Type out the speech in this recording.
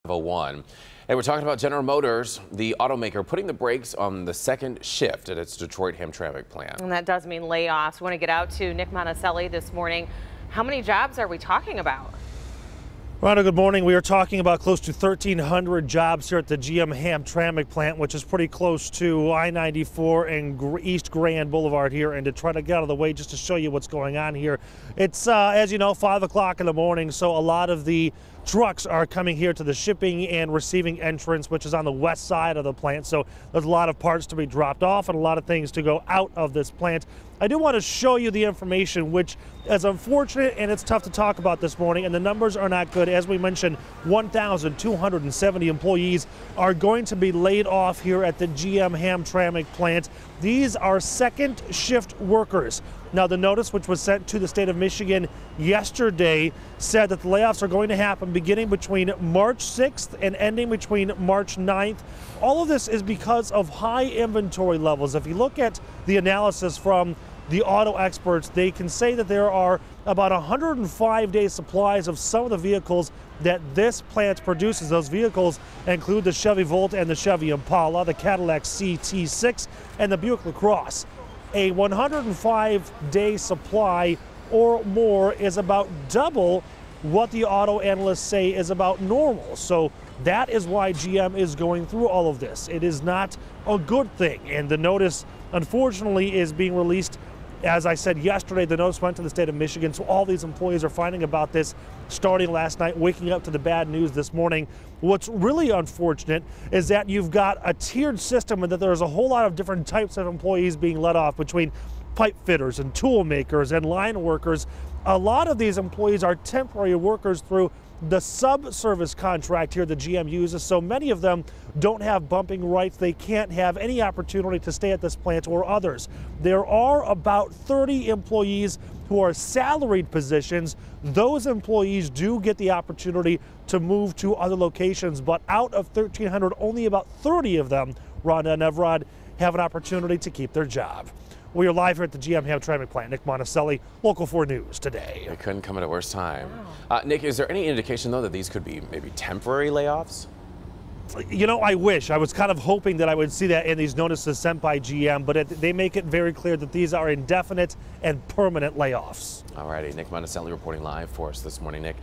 01. And we're talking about General Motors, the automaker, putting the brakes on the second shift at its Detroit Hamtramck plant. And that does mean layoffs. We want to get out to Nick Monticelli this morning. How many jobs are we talking about? Rhonda, good morning. We are talking about close to 1,300 jobs here at the GM Hamtramck plant, which is pretty close to I-94 and East Grand Boulevard here in Detroit. I get out of the way just to show you what's going on here. It's, as you know, 5 o'clock in the morning, so a lot of the trucks are coming here to the shipping and receiving entrance, which is on the west side of the plant. So there's a lot of parts to be dropped off and a lot of things to go out of this plant. I do want to show you the information, which is unfortunate and it's tough to talk about this morning, and the numbers are not good. As we mentioned, 1,270 employees are going to be laid off here at the GM Hamtramck plant. These are second shift workers. Now, the notice, which was sent to the state of Michigan yesterday, said that the layoffs are going to happen beginning between March 6th and ending between March 9th. All of this is because of high inventory levels. If you look at the analysis from the auto experts, they can say that there are about 105-day supplies of some of the vehicles that this plant produces. Those vehicles include the Chevy Volt and the Chevy Impala, the Cadillac CT6, and the Buick LaCrosse. A 105-day supply or more is about double what the auto analysts say is about normal. So that is why GM is going through all of this. It is not a good thing. And the notice, unfortunately, is being released. As I said yesterday, the notice went to the state of Michigan, so all these employees are finding about this starting last night, waking up to the bad news this morning. What's really unfortunate is that you've got a tiered system and that there's a whole lot of different types of employees being let off between pipe fitters and tool makers and line workers. A lot of these employees are temporary workers through the sub-service contract here that GM uses, so many of them don't have bumping rights. They can't have any opportunity to stay at this plant or others. There are about 30 employees who are salaried positions. Those employees do get the opportunity to move to other locations, but out of 1,300, only about 30 of them, Rhonda and Evrod, have an opportunity to keep their job. We are live here at the GM Hamtramck plant. Nick Monticelli, Local 4 News today. It couldn't come at a worse time. Wow. Nick, is there any indication, though, that these could be maybe temporary layoffs? You know, I wish. I was kind of hoping that I would see that in these notices sent by GM, but they make it very clear that these are indefinite and permanent layoffs. All righty, Nick Monticelli reporting live for us this morning. Nick,